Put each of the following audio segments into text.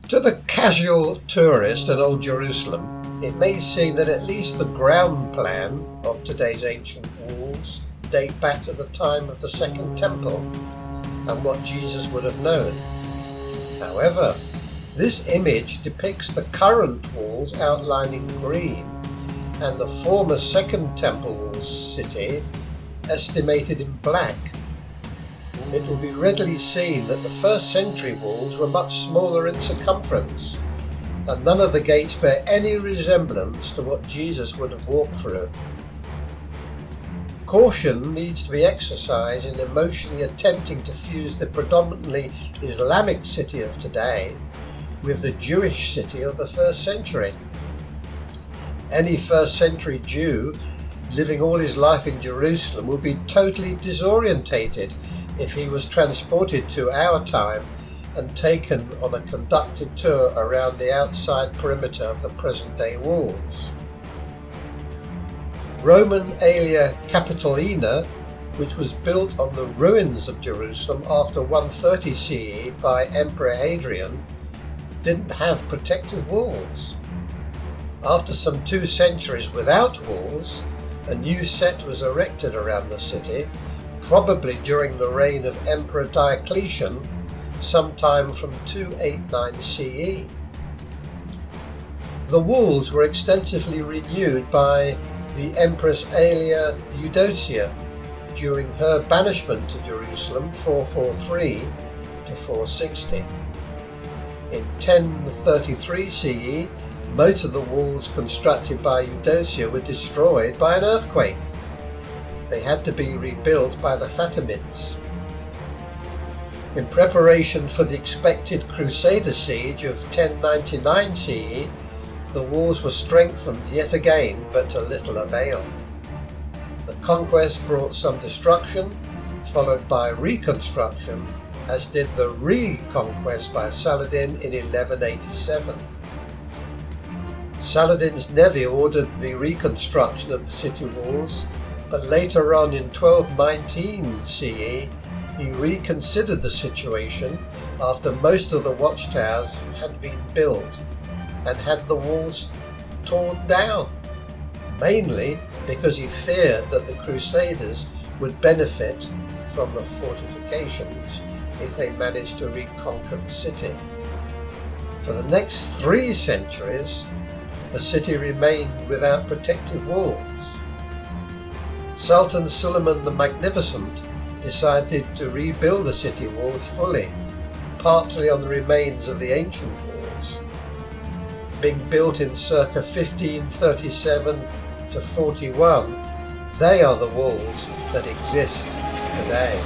To the casual tourist in Old Jerusalem, it may seem that at least the ground plan of today's ancient walls date back to the time of the Second Temple and what Jesus would have known. However, this image depicts the current walls outlined in green and the former Second Temple city estimated in black. It will be readily seen that the first century walls were much smaller in circumference, and none of the gates bear any resemblance to what Jesus would have walked through. Caution needs to be exercised in emotionally attempting to fuse the predominantly Islamic city of today with the Jewish city of the first century. Any first century Jew living all his life in Jerusalem would be totally disorientated if he was transported to our time and taken on a conducted tour around the outside perimeter of the present-day walls. Roman Aelia Capitolina, which was built on the ruins of Jerusalem after 130 CE by Emperor Hadrian, didn't have protective walls. After some 2 centuries without walls, a new set was erected around the city, probably during the reign of Emperor Diocletian, sometime from 289 CE. The walls were extensively renewed by the Empress Aelia Eudocia during her banishment to Jerusalem 443 to 460. In 1033 CE, most of the walls constructed by Eudocia were destroyed by an earthquake. They had to be rebuilt by the Fatimids. In preparation for the expected Crusader siege of 1099 CE, the walls were strengthened yet again, but to little avail. The conquest brought some destruction, followed by reconstruction, as did the reconquest by Saladin in 1187. Saladin's nephew ordered the reconstruction of the city walls, but later on in 1219 CE, he reconsidered the situation after most of the watchtowers had been built and had the walls torn down, mainly because he feared that the Crusaders would benefit from the fortifications if they managed to reconquer the city. For the next 3 centuries, the city remained without protective walls. Sultan Suleiman the Magnificent decided to rebuild the city walls fully, partly on the remains of the ancient walls. Being built in circa 1537 to 41, they are the walls that exist today.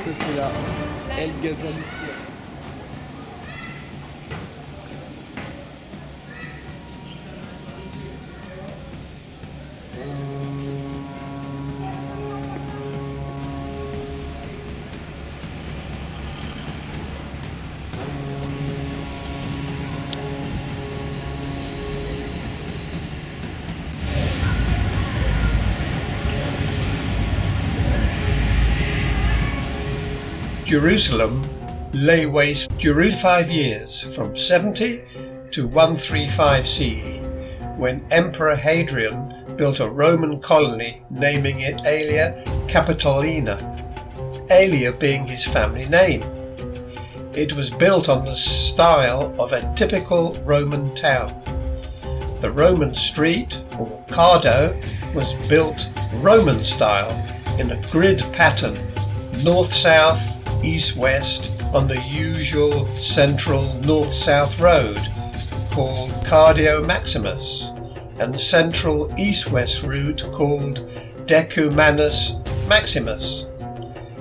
Ça c'est la El Ghazali. Jerusalem lay waste during 5 years, from 70 to 135 CE, when Emperor Hadrian built a Roman colony naming it Aelia Capitolina, Aelia being his family name. It was built on the style of a typical Roman town. The Roman street, or Cardo, was built Roman style in a grid pattern, north-south, east-west, on the usual central north-south road called Cardio Maximus, and the central east-west route called Decumanus Maximus.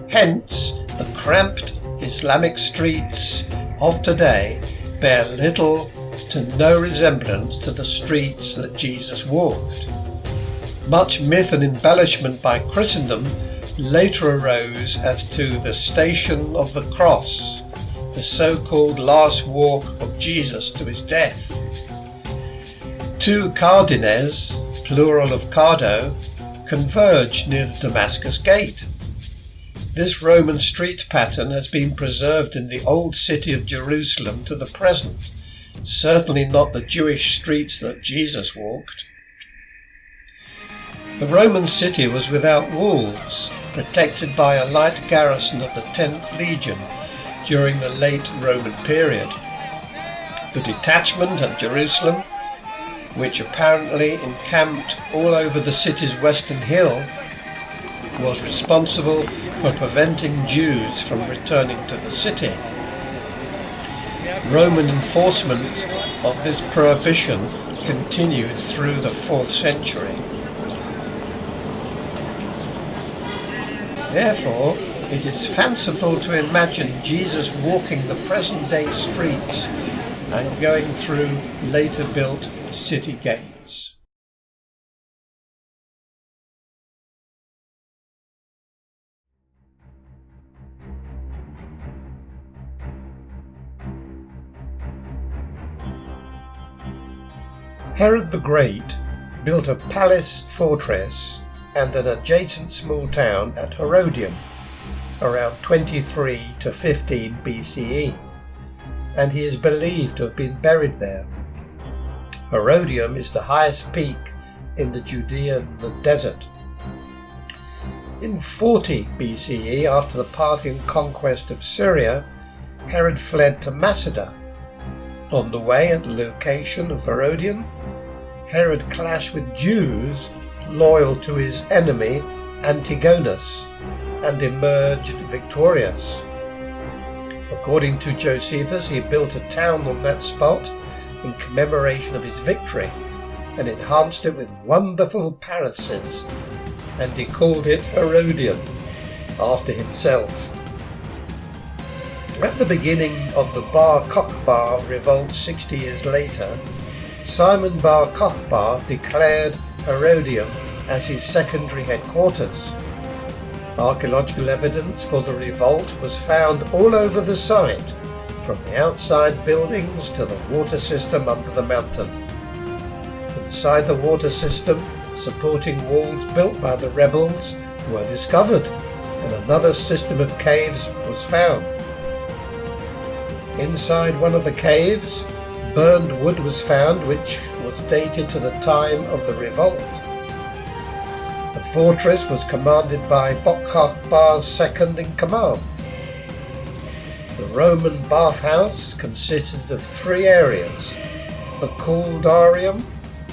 Hence, the cramped Islamic streets of today bear little to no resemblance to the streets that Jesus walked. Much myth and embellishment by Christendom later arose as to the Station of the Cross, the so-called last walk of Jesus to his death. Two cardines, plural of cardo, converge near the Damascus Gate. This Roman street pattern has been preserved in the old city of Jerusalem to the present, certainly not the Jewish streets that Jesus walked. The Roman city was without walls, protected by a light garrison of the 10th Legion during the late Roman period. The detachment at Jerusalem, which apparently encamped all over the city's western hill, was responsible for preventing Jews from returning to the city. Roman enforcement of this prohibition continued through the 4th century. Therefore, it is fanciful to imagine Jesus walking the present-day streets and going through later built city gates. Herod the Great built a palace fortress and an adjacent small town at Herodium around 23 to 15 BCE, and he is believed to have been buried there. Herodium is the highest peak in the Judean desert. In 40 BCE, after the Parthian conquest of Syria, Herod fled to Masada. On the way at the location of Herodium, Herod clashed with Jews loyal to his enemy Antigonus and emerged victorious. According to Josephus, he built a town on that spot in commemoration of his victory and enhanced it with wonderful palaces, and he called it Herodium after himself. At the beginning of the Bar Kokhba revolt 60 years later, Simon Bar Kokhba declared Herodium as his secondary headquarters. Archaeological evidence for the revolt was found all over the site, from the outside buildings to the water system under the mountain. Inside the water system, supporting walls built by the rebels were discovered, and another system of caves was found. Inside one of the caves, burned wood was found which was dated to the time of the revolt. The fortress was commanded by Bokhokbar's second in command. The Roman bathhouse consisted of 3 areas: the Coldarium,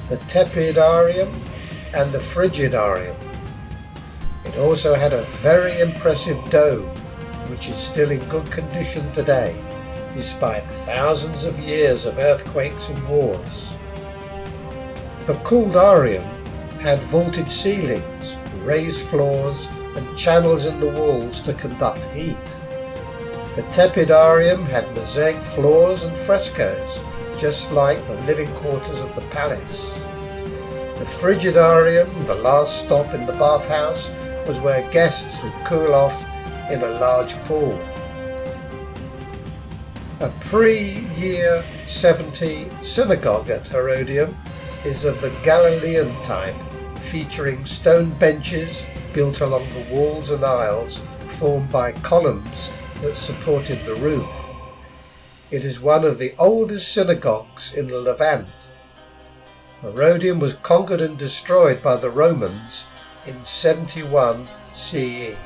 the Tepidarium, and the Frigidarium. It also had a very impressive dome, which is still in good condition today, despite thousands of years of earthquakes and wars. The Coldarium had vaulted ceilings, raised floors, and channels in the walls to conduct heat. The Tepidarium had mosaic floors and frescoes, just like the living quarters of the palace. The Frigidarium, the last stop in the bathhouse, was where guests would cool off in a large pool. A pre-year 70 synagogue at Herodium is of the Galilean type, featuring stone benches built along the walls and aisles formed by columns that supported the roof. It is one of the oldest synagogues in the Levant. Herodium was conquered and destroyed by the Romans in 71 CE.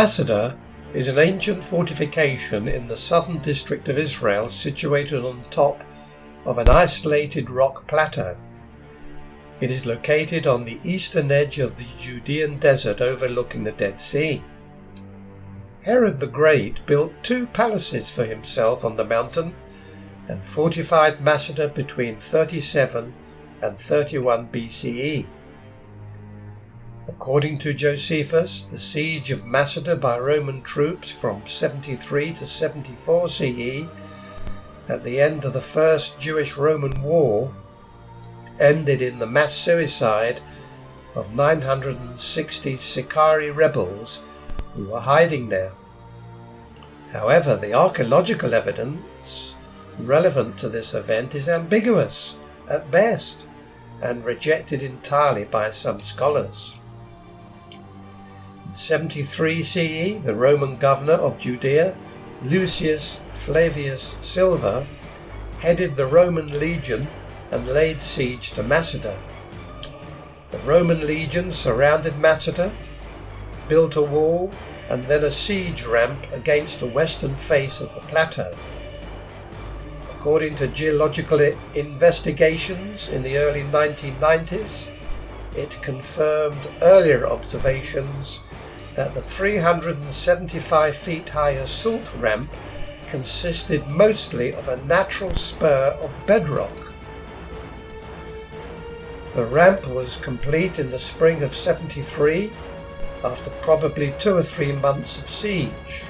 Masada is an ancient fortification in the southern district of Israel, situated on top of an isolated rock plateau. It is located on the eastern edge of the Judean desert overlooking the Dead Sea. Herod the Great built 2 palaces for himself on the mountain and fortified Masada between 37 and 31 BCE. According to Josephus, the siege of Masada by Roman troops from 73 to 74 CE, at the end of the First Jewish-Roman War, ended in the mass suicide of 960 Sicarii rebels who were hiding there. However, the archaeological evidence relevant to this event is ambiguous at best and rejected entirely by some scholars. In 73 CE, the Roman governor of Judea, Lucius Flavius Silva, headed the Roman legion and laid siege to Masada. The Roman legion surrounded Masada, built a wall and then a siege ramp against the western face of the plateau. According to geological investigations in the early 1990s, it confirmed earlier observations that the 375 feet high assault ramp consisted mostly of a natural spur of bedrock. The ramp was complete in the spring of 73, after probably 2 or 3 months of siege,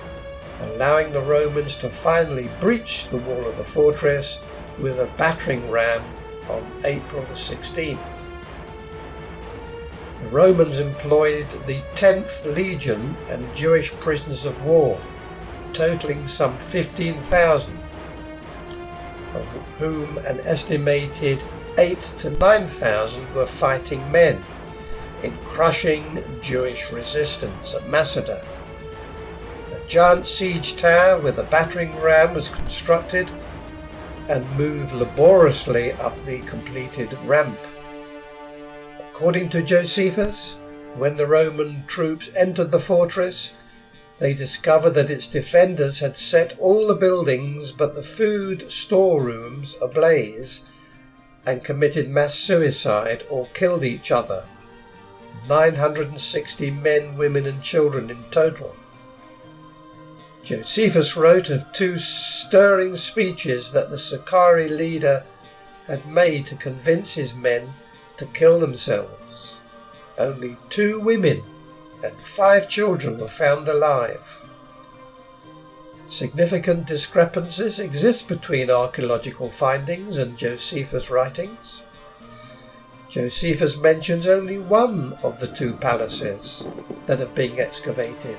allowing the Romans to finally breach the wall of the fortress with a battering ram on April the 16th. The Romans employed the 10th Legion and Jewish prisoners of war, totaling some 15,000, of whom an estimated 8,000 to 9,000 were fighting men in crushing Jewish resistance at Masada. A giant siege tower with a battering ram was constructed and moved laboriously up the completed ramp. According to Josephus, when the Roman troops entered the fortress, they discovered that its defenders had set all the buildings but the food storerooms ablaze and committed mass suicide or killed each other. 960 men, women and children in total. Josephus wrote of 2 stirring speeches that the Sicarii leader had made to convince his men to kill themselves. Only 2 women and 5 children were found alive. Significant discrepancies exist between archaeological findings and Josephus' writings. Josephus mentions only one of the 2 palaces that are being excavated,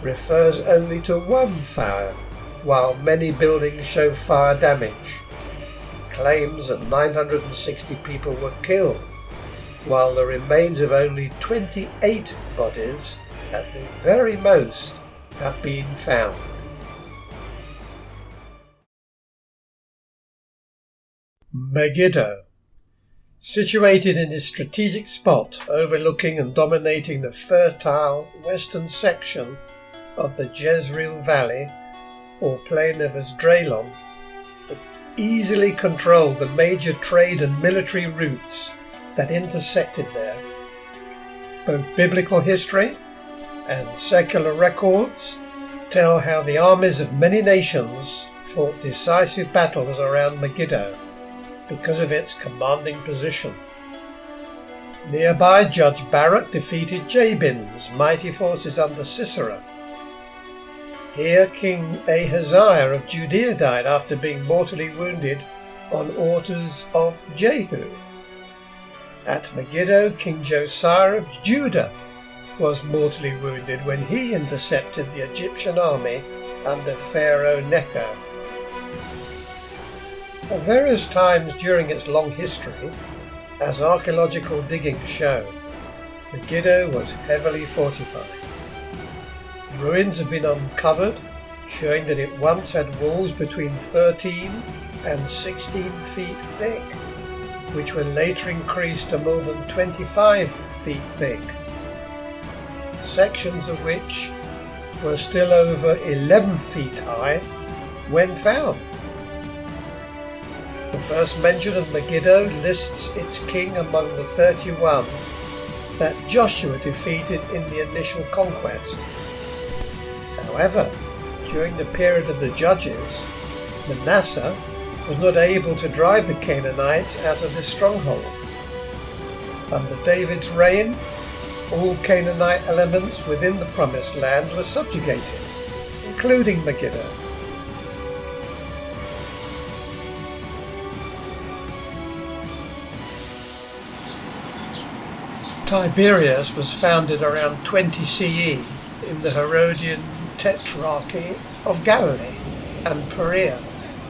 refers only to one fire, while many buildings show fire damage, claims that 960 people were killed, while the remains of only 28 bodies, at the very most, have been found. Megiddo. Situated in a strategic spot overlooking and dominating the fertile western section of the Jezreel Valley, or plain of Esdraelon, it easily controlled the major trade and military routes that intersected there. Both biblical history and secular records tell how the armies of many nations fought decisive battles around Megiddo because of its commanding position. Nearby, Judge Barak defeated Jabin's mighty forces under Sisera. Here King Ahaziah of Judea died after being mortally wounded on orders of Jehu. At Megiddo, King Josiah of Judah was mortally wounded when he intercepted the Egyptian army under Pharaoh Necho. At various times during its long history, as archaeological diggings show, Megiddo was heavily fortified. Ruins have been uncovered, showing that it once had walls between 13 and 16 feet thick, which were later increased to more than 25 feet thick, sections of which were still over 11 feet high when found. The first mention of Megiddo lists its king among the 31 that Joshua defeated in the initial conquest. However, during the period of the Judges, Manasseh was not able to drive the Canaanites out of this stronghold. Under David's reign, all Canaanite elements within the Promised Land were subjugated, including Megiddo. Tiberias was founded around 20 CE in the Herodian Tetrarchy of Galilee and Perea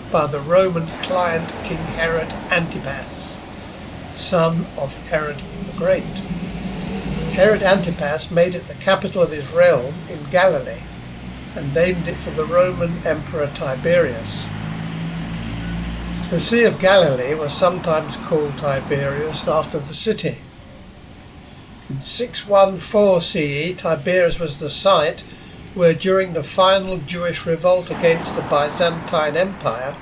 by the Roman client King Herod Antipas, son of Herod the Great. Herod Antipas made it the capital of his realm in Galilee and named it for the Roman Emperor Tiberius. The Sea of Galilee was sometimes called Tiberias after the city. In 614 CE, Tiberias was the site where during the final Jewish revolt against the Byzantine Empire,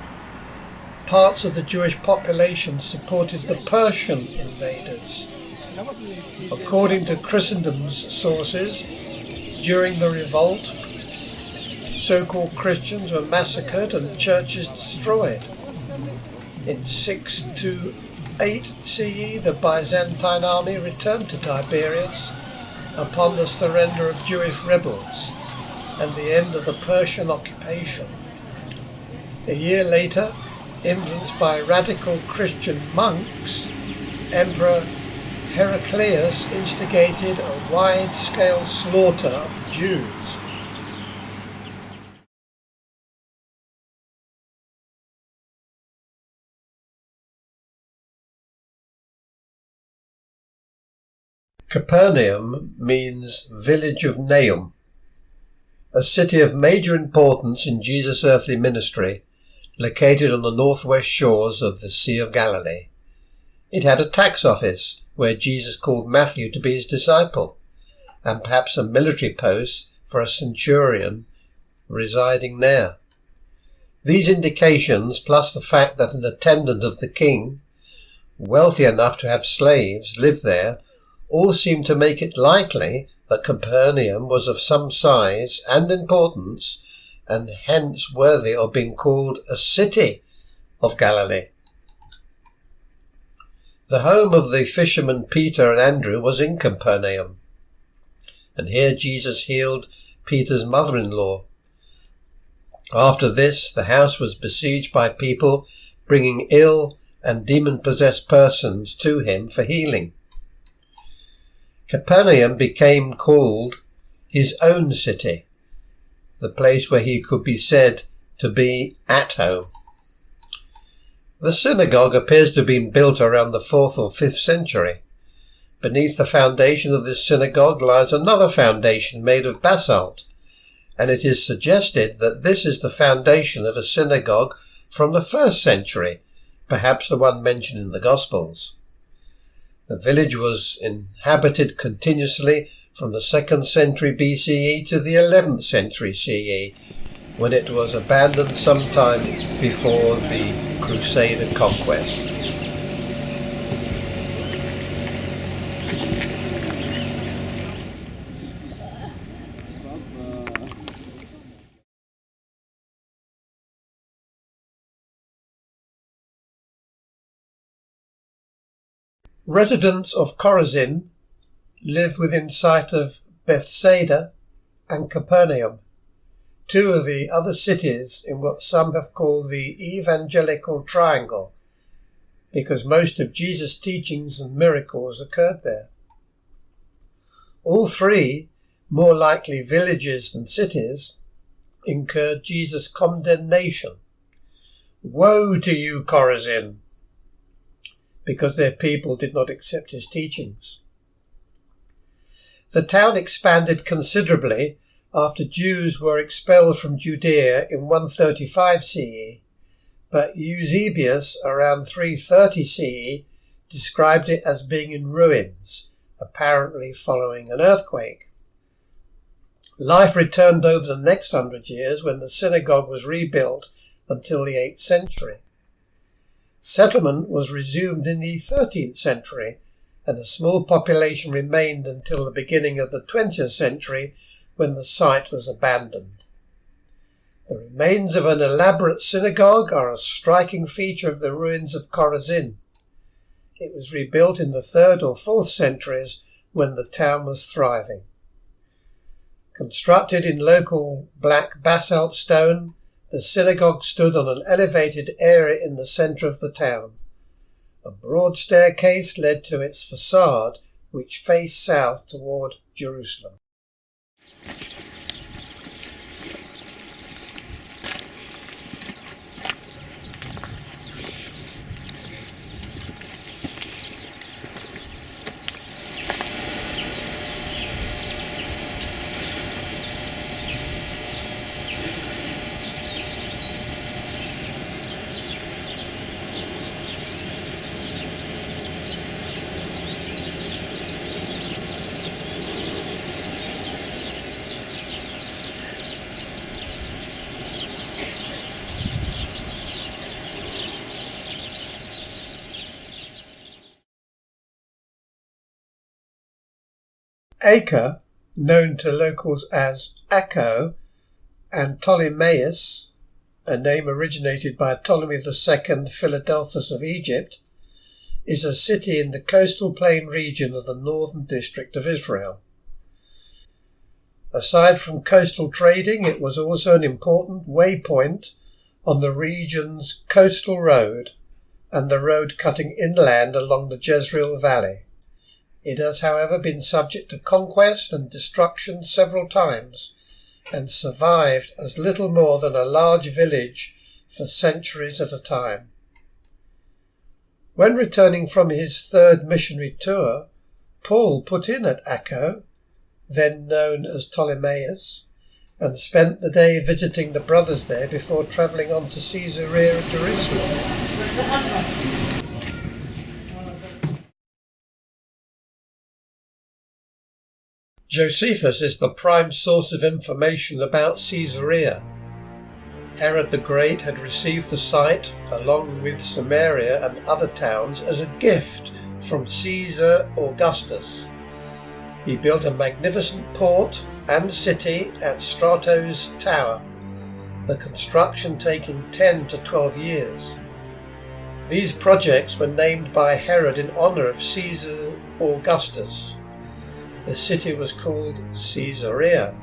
parts of the Jewish population supported the Persian invaders. According to Christendom's sources, during the revolt, so-called Christians were massacred and churches destroyed. In 628 CE, the Byzantine army returned to Tiberias upon the surrender of Jewish rebels and the end of the Persian occupation. A year later, influenced by radical Christian monks, Emperor Heraclius instigated a wide-scale slaughter of the Jews. Capernaum means village of Nahum, a city of major importance in Jesus' earthly ministry, located on the northwest shores of the Sea of Galilee. It had a tax office where Jesus called Matthew to be his disciple, and perhaps a military post for a centurion residing there. These indications, plus the fact that an attendant of the king, wealthy enough to have slaves, lived there, all seem to make it likely that Capernaum was of some size and importance, and hence worthy of being called a city of Galilee. The home of the fishermen Peter and Andrew was in Capernaum, and here Jesus healed Peter's mother-in-law. After this, the house was besieged by people bringing ill and demon-possessed persons to him for healing. Capernaum became called his own city, the place where he could be said to be at home. The synagogue appears to have been built around the 4th or 5th century. Beneath the foundation of this synagogue lies another foundation made of basalt, and it is suggested that this is the foundation of a synagogue from the 1st century, perhaps the one mentioned in the Gospels. The village was inhabited continuously from the 2nd century BCE to the 11th century CE, when it was abandoned sometime before the Crusader conquest. Residents of Chorazin lived within sight of Bethsaida and Capernaum, two of the other cities in what some have called the Evangelical Triangle, because most of Jesus' teachings and miracles occurred there. All three, more likely villages than cities, incurred Jesus' condemnation. Woe to you, Chorazin! Because their people did not accept his teachings. The town expanded considerably after Jews were expelled from Judea in 135 CE, but Eusebius around 330 CE described it as being in ruins, apparently following an earthquake. Life returned over the next 100 years when the synagogue was rebuilt until the 8th century. Settlement was resumed in the 13th century, and a small population remained until the beginning of the 20th century when the site was abandoned. The remains of an elaborate synagogue are a striking feature of the ruins of Chorazin. It was rebuilt in the 3rd or 4th centuries when the town was thriving. Constructed in local black basalt stone, the synagogue stood on an elevated area in the centre of the town. A broad staircase led to its facade, which faced south toward Jerusalem. Acre, known to locals as Akko, and Ptolemais, a name originated by Ptolemy II Philadelphus of Egypt, is a city in the coastal plain region of the northern district of Israel. Aside from coastal trading, it was also an important waypoint on the region's coastal road and the road cutting inland along the Jezreel Valley. It has, however, been subject to conquest and destruction several times and survived as little more than a large village for centuries at a time. When returning from his third missionary tour, Paul put in at Akko, then known as Ptolemais, and spent the day visiting the brothers there before travelling on to Caesarea of Jerusalem. Josephus is the prime source of information about Caesarea. Herod the Great had received the site, along with Samaria and other towns, as a gift from Caesar Augustus. He built a magnificent port and city at Strato's Tower, the construction taking 10 to 12 years. These projects were named by Herod in honour of Caesar Augustus. The city was called Caesarea,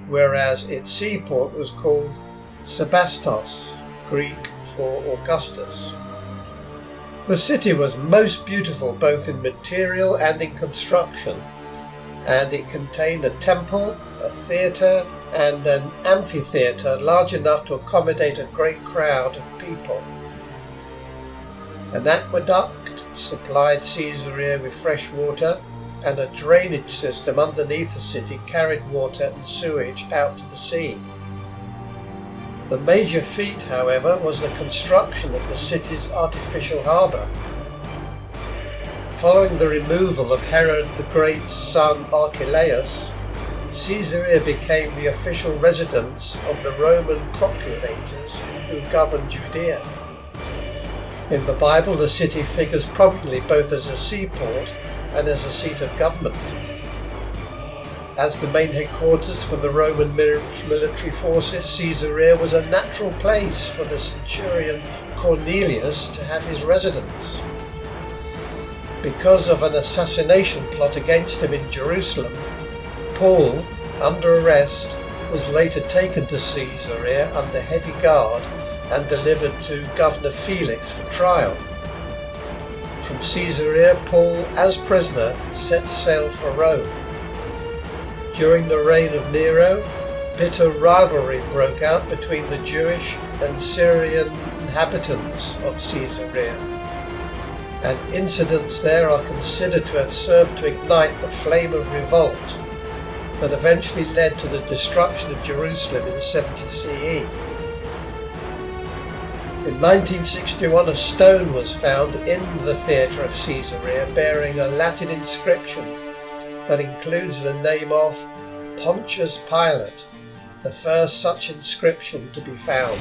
whereas its seaport was called Sebastos, Greek for Augustus. The city was most beautiful both in material and in construction, and it contained a temple, a theatre, and an amphitheatre large enough to accommodate a great crowd of people. An aqueduct supplied Caesarea with fresh water, and a drainage system underneath the city carried water and sewage out to the sea. The major feat, however, was the construction of the city's artificial harbour. Following the removal of Herod the Great's son Archelaus, Caesarea became the official residence of the Roman procurators who governed Judea. In the Bible, the city figures prominently both as a seaport and as a seat of government. As the main headquarters for the Roman military forces, Caesarea was a natural place for the centurion Cornelius to have his residence. Because of an assassination plot against him in Jerusalem, Paul, under arrest, was later taken to Caesarea under heavy guard and delivered to Governor Felix for trial. From Caesarea, Paul, as prisoner, set sail for Rome. During the reign of Nero, bitter rivalry broke out between the Jewish and Syrian inhabitants of Caesarea, and incidents there are considered to have served to ignite the flame of revolt that eventually led to the destruction of Jerusalem in 70 CE. In 1961, a stone was found in the theatre of Caesarea bearing a Latin inscription that includes the name of Pontius Pilate, the first such inscription to be found.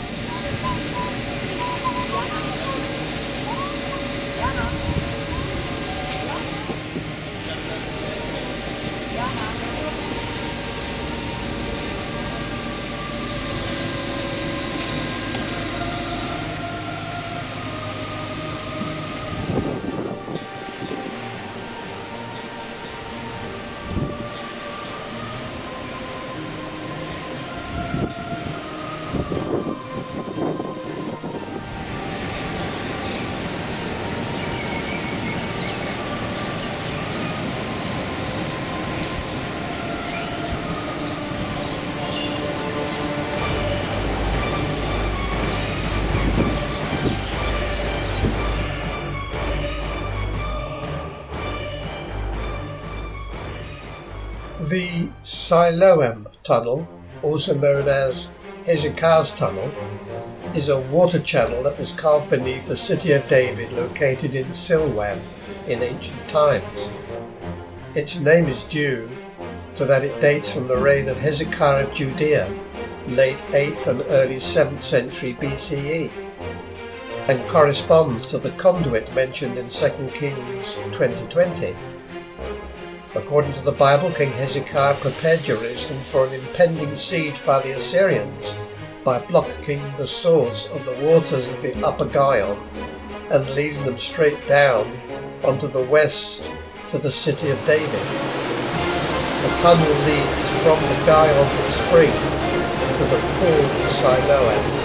The Siloam Tunnel, also known as Hezekiah's Tunnel, is a water channel that was carved beneath the city of David located in Silwan in ancient times. Its name is due to that it dates from the reign of Hezekiah of Judea, late 8th and early 7th century BCE, and corresponds to the conduit mentioned in 2 Kings 20:20. According to the Bible, King Hezekiah prepared Jerusalem for an impending siege by the Assyrians by blocking the source of the waters of the Upper Gihon and leading them straight down onto the west to the city of David. The tunnel leads from the Gihon spring to the pool of Siloam.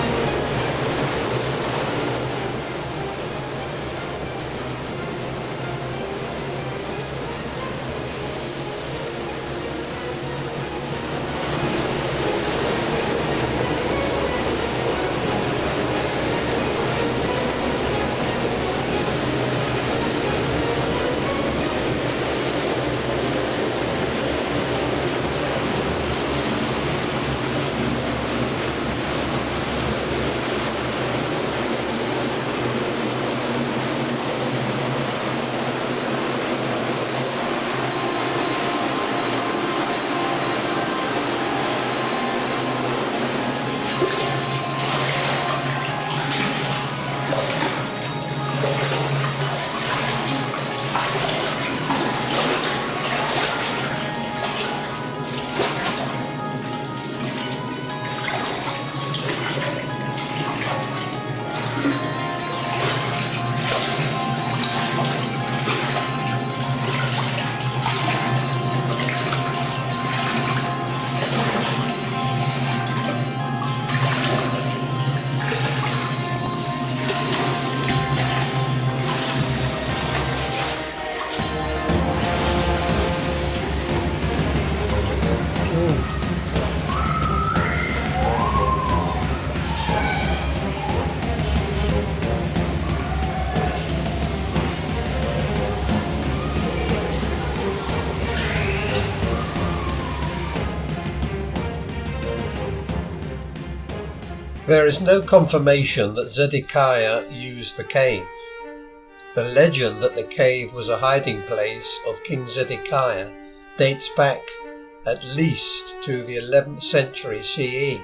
There is no confirmation that Zedekiah used the cave. The legend that the cave was a hiding place of King Zedekiah dates back at least to the 11th century CE.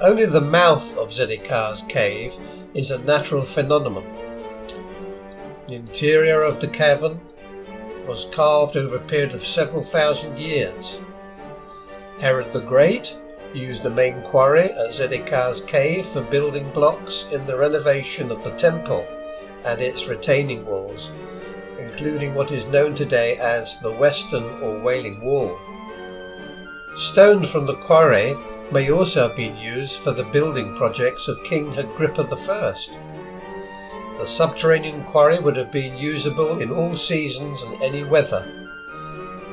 Only the mouth of Zedekiah's cave is a natural phenomenon. The interior of the cavern was carved over a period of several thousand years. Herod the Great used the main quarry at Zedekiah's cave for building blocks in the renovation of the temple and its retaining walls, including what is known today as the Western or Wailing Wall. Stone from the quarry may also have been used for the building projects of King Agrippa I. The subterranean quarry would have been usable in all seasons and any weather.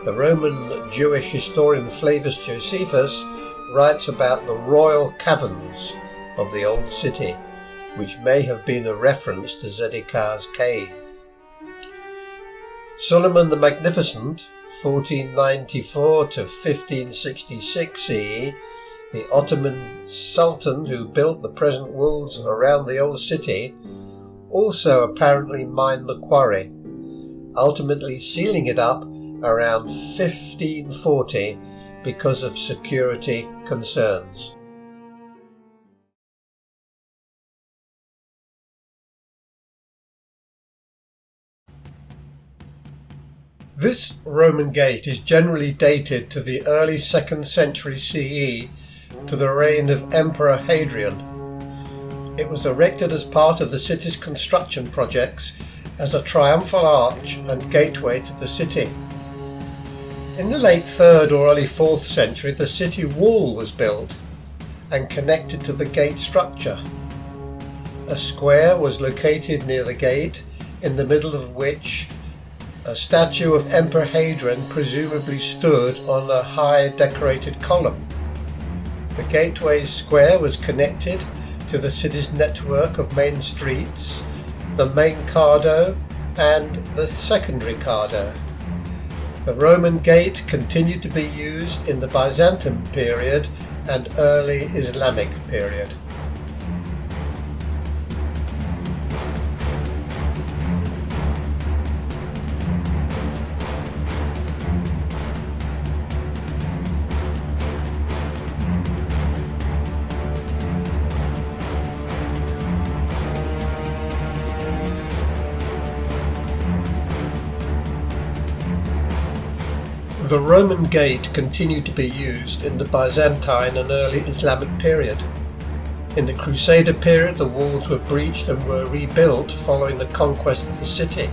The Roman Jewish historian Flavius Josephus writes about the royal caverns of the old city, which may have been a reference to Zedekiah's caves. Solomon the Magnificent, 1494 to 1566 CE, the Ottoman Sultan who built the present walls around the old city, also apparently mined the quarry, ultimately sealing it up around 1540 because of security concerns. This Roman gate is generally dated to the early 2nd century CE, to the reign of Emperor Hadrian. It was erected as part of the city's construction projects as a triumphal arch and gateway to the city. In the late 3rd or early 4th century, the city wall was built and connected to the gate structure. A square was located near the gate, in the middle of which a statue of Emperor Hadrian presumably stood on a high decorated column. The gateway square was connected to the city's network of main streets, the main cardo and the secondary cardo. The Roman gate continued to be used in the Byzantine period and early Islamic period. The Roman gate continued to be used in the Byzantine and early Islamic period. In the Crusader period, the walls were breached and were rebuilt following the conquest of the city.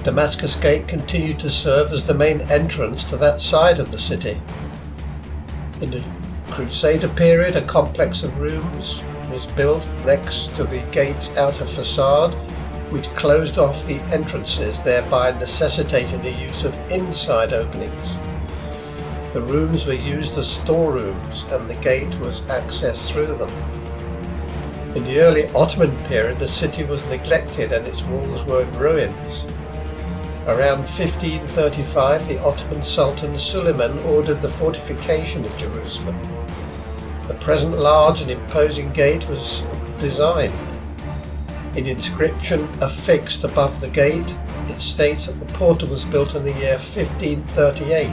Damascus Gate continued to serve as the main entrance to that side of the city. In the Crusader period, a complex of rooms was built next to the gate's outer facade, which closed off the entrances, thereby necessitating the use of inside openings. The rooms were used as storerooms and the gate was accessed through them. In the early Ottoman period, the city was neglected and its walls were in ruins. Around 1535, the Ottoman Sultan Suleiman ordered the fortification of Jerusalem. The present large and imposing gate was designed. In inscription affixed above the gate, it states that the portal was built in the year 1538.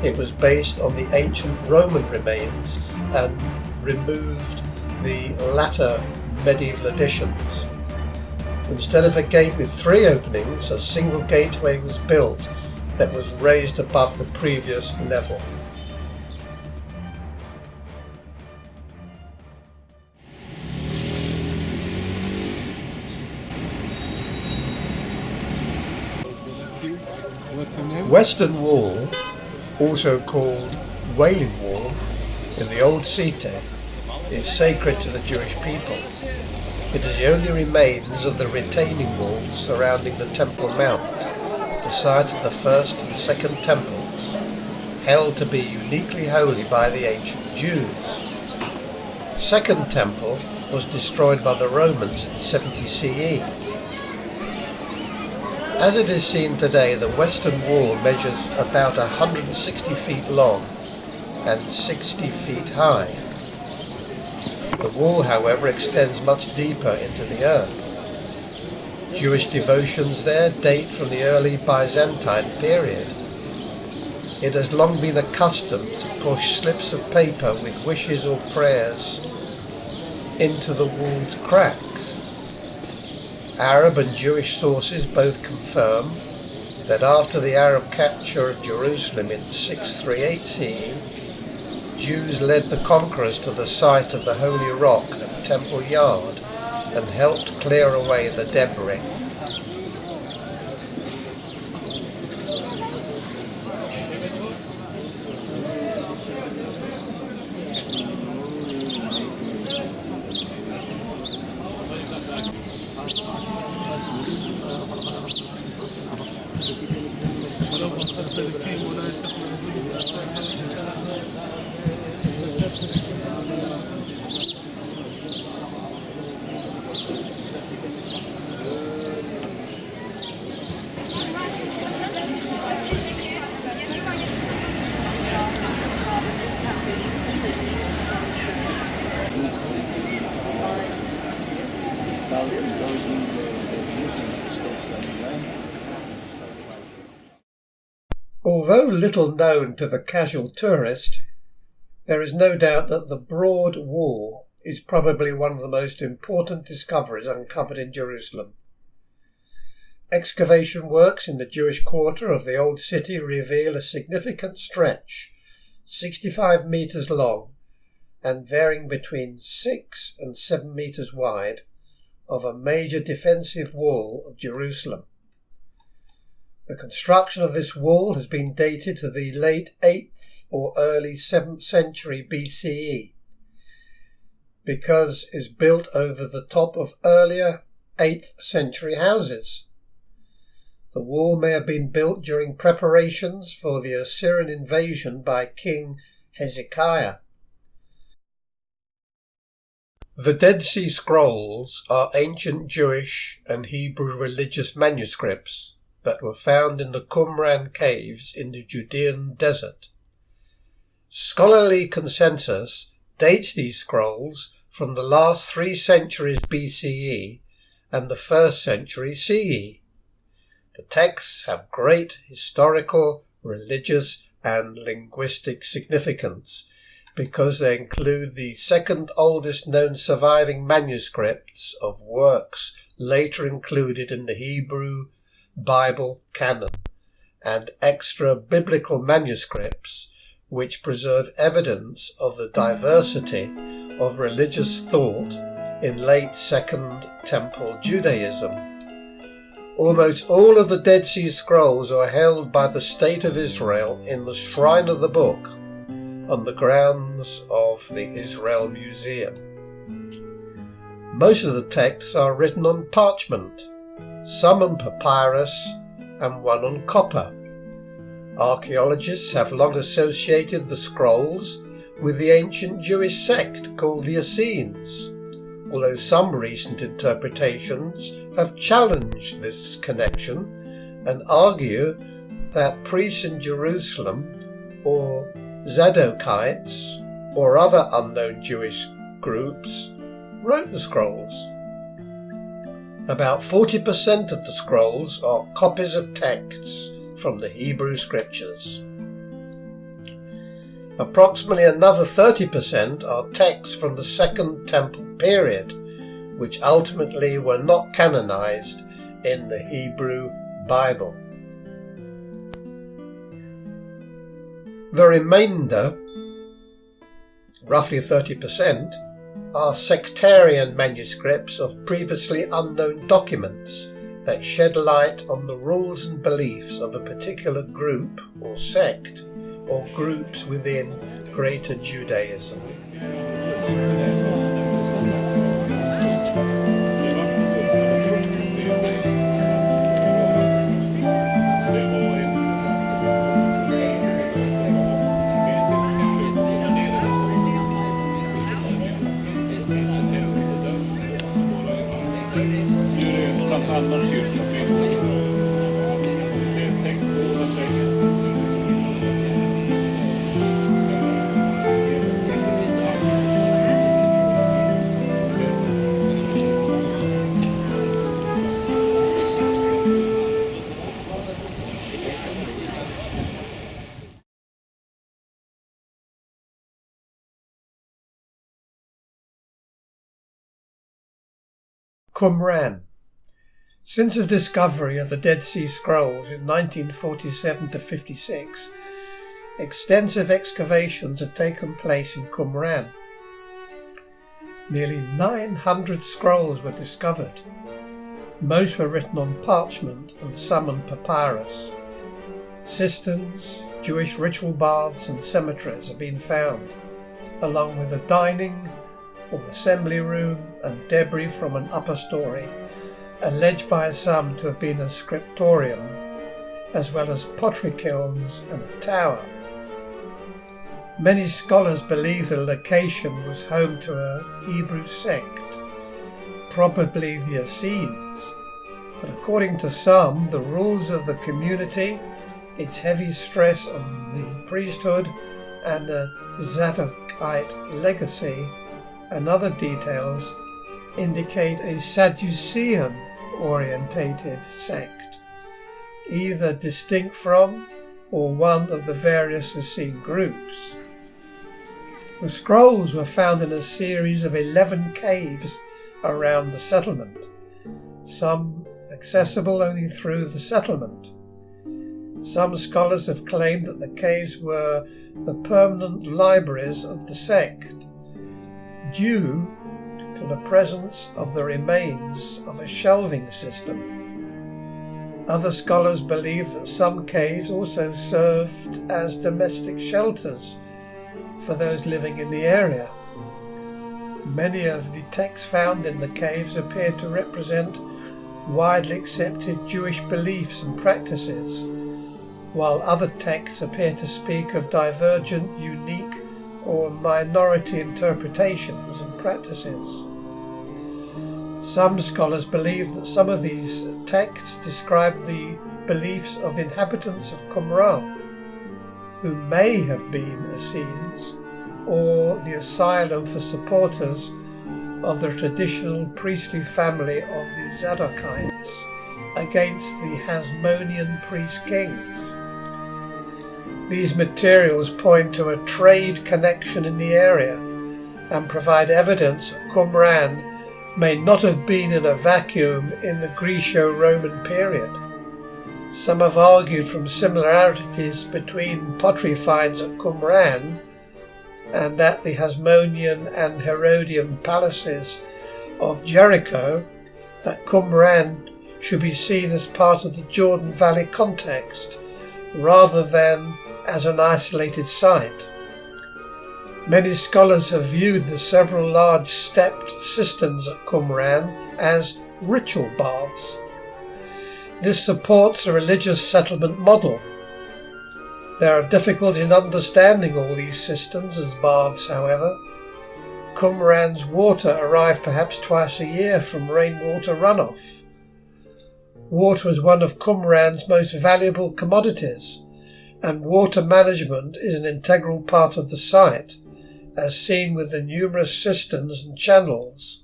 It was based on the ancient Roman remains and removed the latter medieval additions. Instead of a gate with 3 openings, a single gateway was built that was raised above the previous level. What's her name? Western Wall, also called Wailing Wall in the Old City, is sacred to the Jewish people. It is the only remains of the retaining walls surrounding the Temple Mount, the site of the first and second temples, held to be uniquely holy by the ancient Jews. Second Temple was destroyed by the Romans in 70 CE. As it is seen today, the Western Wall measures about 160 feet long and 60 feet high. The wall, however, extends much deeper into the earth. Jewish devotions there date from the early Byzantine period. It has long been accustomed to push slips of paper with wishes or prayers into the wall's cracks. Arab and Jewish sources both confirm that after the Arab capture of Jerusalem in 638 CE, Jews led the conquerors to the site of the Holy Rock at Temple Yard and helped clear away the debris. Although little known to the casual tourist, there is no doubt that the Broad Wall is probably one of the most important discoveries uncovered in Jerusalem. Excavation works in the Jewish quarter of the Old City reveal a significant stretch, 65 metres long and varying between 6 and 7 metres wide, of a major defensive wall of Jerusalem. The construction of this wall has been dated to the late 8th or early 7th century BCE, because it is built over the top of earlier 8th century houses. The wall may have been built during preparations for the Assyrian invasion by King Hezekiah. The Dead Sea Scrolls are ancient Jewish and Hebrew religious manuscripts that were found in the Qumran caves in the Judean desert. Scholarly consensus dates these scrolls from the last 3 centuries BCE and the 1st century CE. The texts have great historical, religious and linguistic significance because they include the second oldest known surviving manuscripts of works later included in the Hebrew Bible canon, and extra biblical manuscripts which preserve evidence of the diversity of religious thought in late Second Temple Judaism. Almost all of the Dead Sea Scrolls are held by the State of Israel in the Shrine of the Book on the grounds of the Israel Museum. Most of the texts are written on parchment, some on papyrus and one on copper. Archaeologists have long associated the scrolls with the ancient Jewish sect called the Essenes, although some recent interpretations have challenged this connection and argue that priests in Jerusalem, or Zadokites, or other unknown Jewish groups, wrote the scrolls. About 40% of the scrolls are copies of texts from the Hebrew Scriptures. Approximately another 30% are texts from the Second Temple period, which ultimately were not canonized in the Hebrew Bible. The remainder, roughly 30%, are sectarian manuscripts of previously unknown documents that shed light on the rules and beliefs of a particular group or sect or groups within Greater Judaism. Qumran. Since the discovery of the Dead Sea Scrolls in 1947-56, extensive excavations have taken place in Qumran. Nearly 900 scrolls were discovered. Most were written on parchment and some on papyrus. Cisterns, Jewish ritual baths and cemeteries have been found, along with a dining or assembly room and debris from an upper story, alleged by some to have been a scriptorium, as well as pottery kilns and a tower. Many scholars believe the location was home to a Hebrew sect, probably the Essenes, but according to some, the rules of the community, its heavy stress on the priesthood and a Zadokite legacy, and other details indicate a Sadducean-orientated sect, either distinct from or one of the various Essene groups. The scrolls were found in a series of 11 caves around the settlement, some accessible only through the settlement. Some scholars have claimed that the caves were the permanent libraries of the sect, due to the presence of the remains of a shelving system. Other scholars believe that some caves also served as domestic shelters for those living in the area. Many of the texts found in the caves appear to represent widely accepted Jewish beliefs and practices, while other texts appear to speak of divergent, unique, or minority interpretations and practices. Some scholars believe that some of these texts describe the beliefs of the inhabitants of Qumran, who may have been Essenes, or the asylum for supporters of the traditional priestly family of the Zadokites against the Hasmonean priest-kings. These materials point to a trade connection in the area and provide evidence that Qumran may not have been in a vacuum in the Greco-Roman period. Some have argued from similarities between pottery finds at Qumran and at the Hasmonean and Herodian palaces of Jericho that Qumran should be seen as part of the Jordan Valley context rather than as an isolated site. Many scholars have viewed the several large stepped cisterns at Qumran as ritual baths. This supports a religious settlement model. There are difficulties in understanding all these cisterns as baths, however. Qumran's water arrived perhaps twice a year from rainwater runoff. Water was one of Qumran's most valuable commodities, and water management is an integral part of the site, as seen with the numerous cisterns and channels.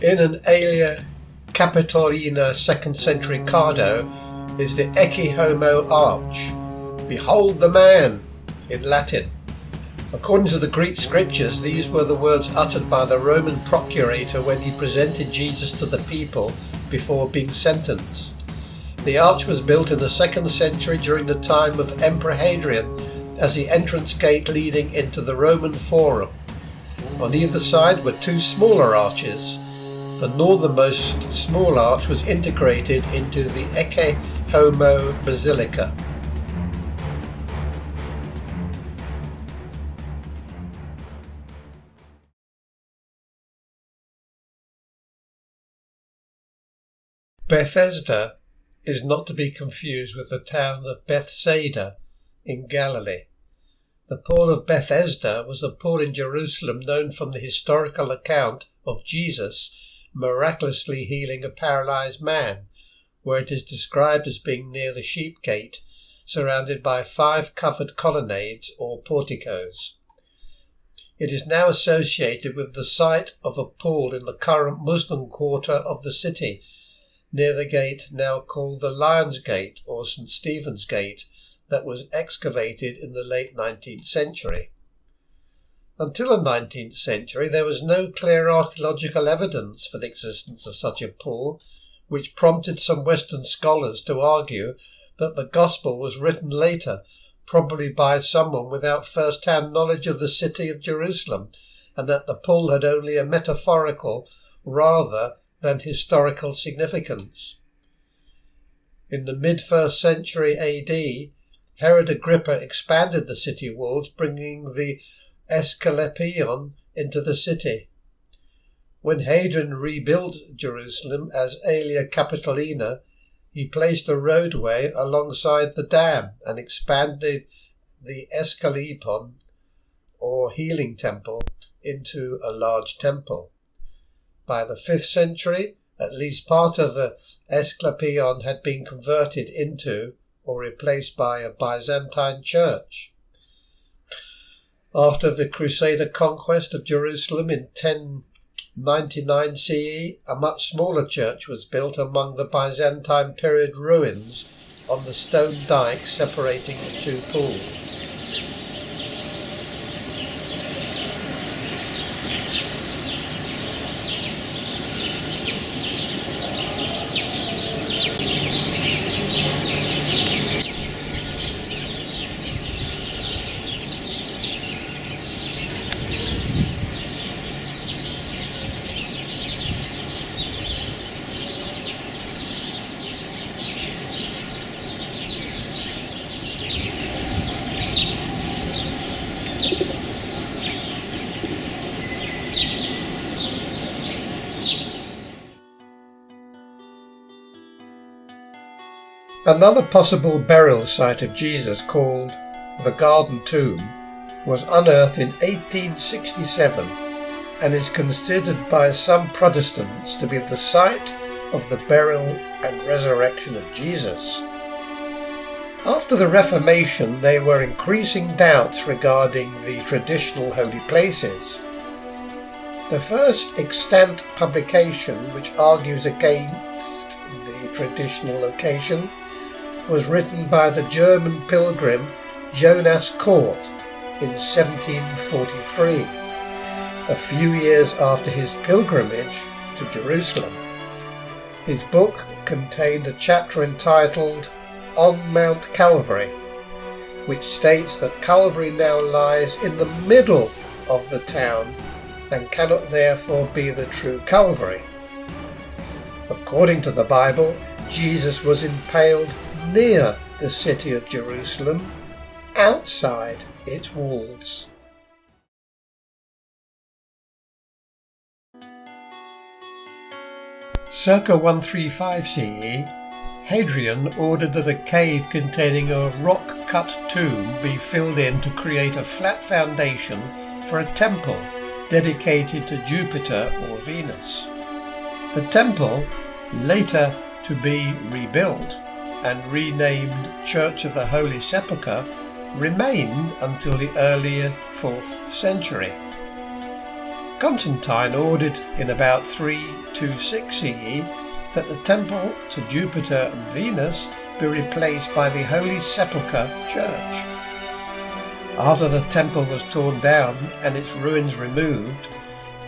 In an Aelia Capitolina 2nd century Cardo is the Ecce Homo arch, "Behold the man," in Latin. According to the Greek scriptures, these were the words uttered by the Roman procurator when he presented Jesus to the people before being sentenced. The arch was built in the 2nd century during the time of Emperor Hadrian as the entrance gate leading into the Roman Forum. On either side were two smaller arches. The northernmost small arch was integrated into the Ecce Homo Basilica. Bethesda is not to be confused with the town of Bethsaida in Galilee. The pool of Bethesda was a pool in Jerusalem known from the historical account of Jesus miraculously healing a paralyzed man, where it is described as being near the sheep gate, surrounded by 5 covered colonnades or porticos. It is now associated with the site of a pool in the current Muslim quarter of the city, near the gate now called the Lions Gate or St. Stephen's Gate, that was excavated in the late 19th century. Until the 19th century, there was no clear archaeological evidence for the existence of such a pool, which prompted some Western scholars to argue that the Gospel was written later, probably by someone without first-hand knowledge of the city of Jerusalem, and that the pool had only a metaphorical rather than historical significance. In the mid-1st century AD, Herod Agrippa expanded the city walls, bringing the Asclepion into the city. When Hadrian rebuilt Jerusalem as Aelia Capitolina, he placed a roadway alongside the dam and expanded the Asclepion, or healing temple, into a large temple. By the 5th century, at least part of the Asclepion had been converted into or replaced by a Byzantine church. After the Crusader conquest of Jerusalem in 99 CE, a much smaller church was built among the Byzantine period ruins on the stone dike separating the two pools. Another possible burial site of Jesus, called the Garden Tomb, was unearthed in 1867 and is considered by some Protestants to be the site of the burial and resurrection of Jesus. After the Reformation, there were increasing doubts regarding the traditional holy places. The first extant publication which argues against the traditional location was written by the German pilgrim Jonas Kort in 1743, a few years after his pilgrimage to Jerusalem. His book contained a chapter entitled On Mount Calvary, which states that Calvary now lies in the middle of the town and cannot therefore be the true Calvary. According to the Bible, Jesus was impaled near the city of Jerusalem, outside its walls. Circa 135 CE, Hadrian ordered that a cave containing a rock-cut tomb be filled in to create a flat foundation for a temple dedicated to Jupiter or Venus. The temple, later to be rebuilt and renamed Church of the Holy Sepulchre, remained until the early 4th century. Constantine ordered in about 326 CE that the temple to Jupiter and Venus be replaced by the Holy Sepulchre Church. After the temple was torn down and its ruins removed,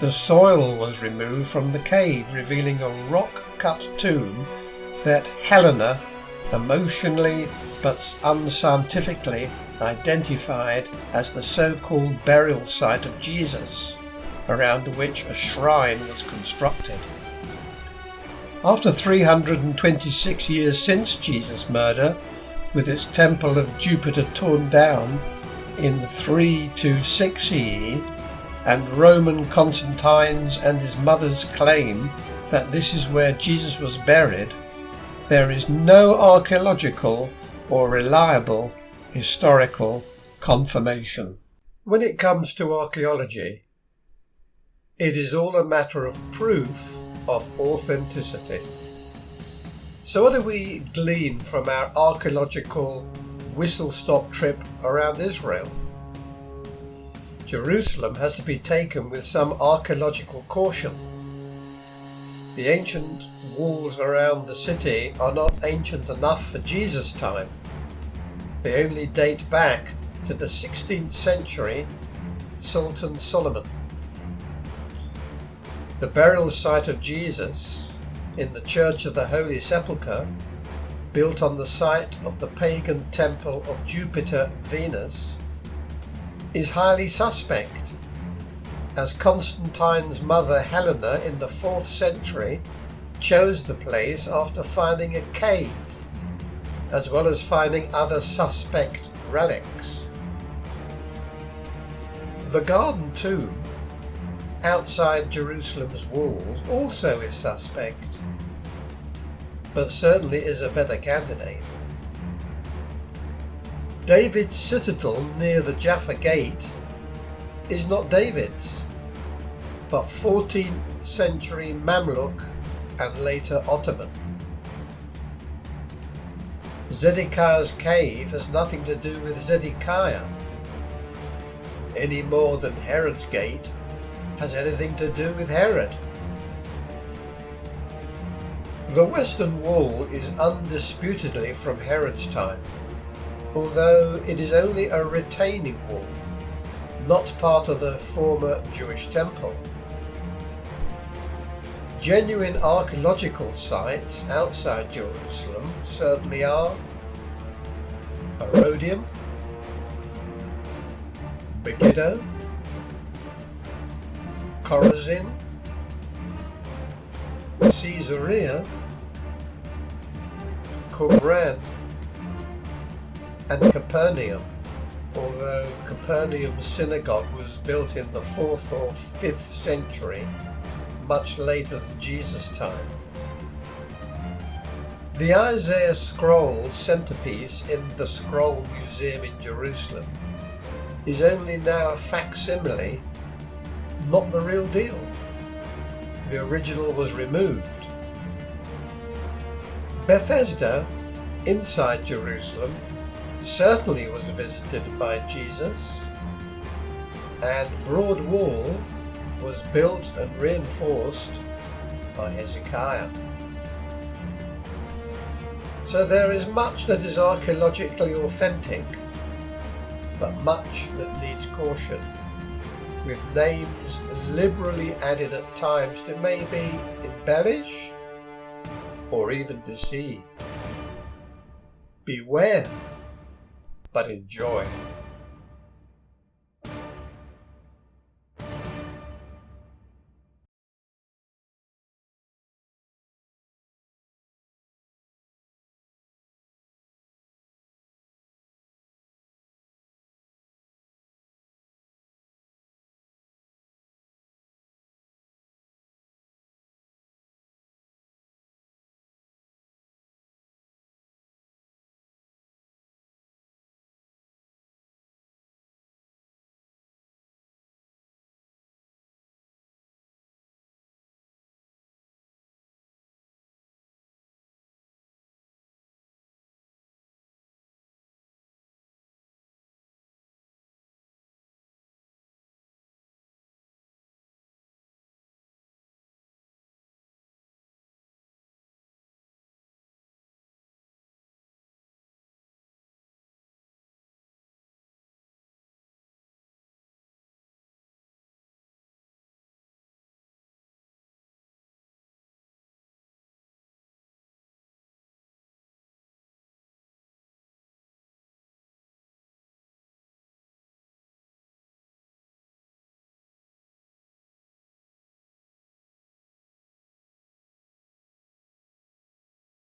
the soil was removed from the cave, revealing a rock-cut tomb that Helena emotionally but unscientifically identified as the so-called burial site of Jesus, around which a shrine was constructed. After 326 years since Jesus' murder, with its temple of Jupiter torn down in 326 CE, and Roman Constantine's and his mother's claim that this is where Jesus was buried, there is no archaeological or reliable historical confirmation. When it comes to archaeology, it is all a matter of proof of authenticity. So what do we glean from our archaeological whistle-stop trip around Israel? Jerusalem has to be taken with some archaeological caution. The ancient walls around the city are not ancient enough for Jesus' time. They only date back to the 16th century Sultan Solomon. The burial site of Jesus in the Church of the Holy Sepulchre, built on the site of the pagan temple of Jupiter and Venus, is highly suspect, as Constantine's mother Helena in the 4th century chose the place after finding a cave, as well as finding other suspect relics. The Garden Tomb, outside Jerusalem's walls, also is suspect, but certainly is a better candidate. David's citadel near the Jaffa Gate is not David's, but 14th century Mamluk and later Ottoman. Zedekiah's cave has nothing to do with Zedekiah, any more than Herod's Gate has anything to do with Herod. The Western Wall is undisputedly from Herod's time, although it is only a retaining wall, not part of the former Jewish temple. Genuine archaeological sites outside Jerusalem certainly are Herodium, Megiddo, Chorazin, Caesarea, Qumran, and Capernaum, although Capernaum's synagogue was built in the 4th or 5th century, much later than Jesus' time. The Isaiah scroll centerpiece in the Scroll Museum in Jerusalem is only now a facsimile, not the real deal. The original was removed. Bethesda, inside Jerusalem, certainly was visited by Jesus, and Broad Wall was built and reinforced by Hezekiah. So there is much that is archaeologically authentic, but much that needs caution, with names liberally added at times to maybe embellish or even deceive. Beware, but enjoy.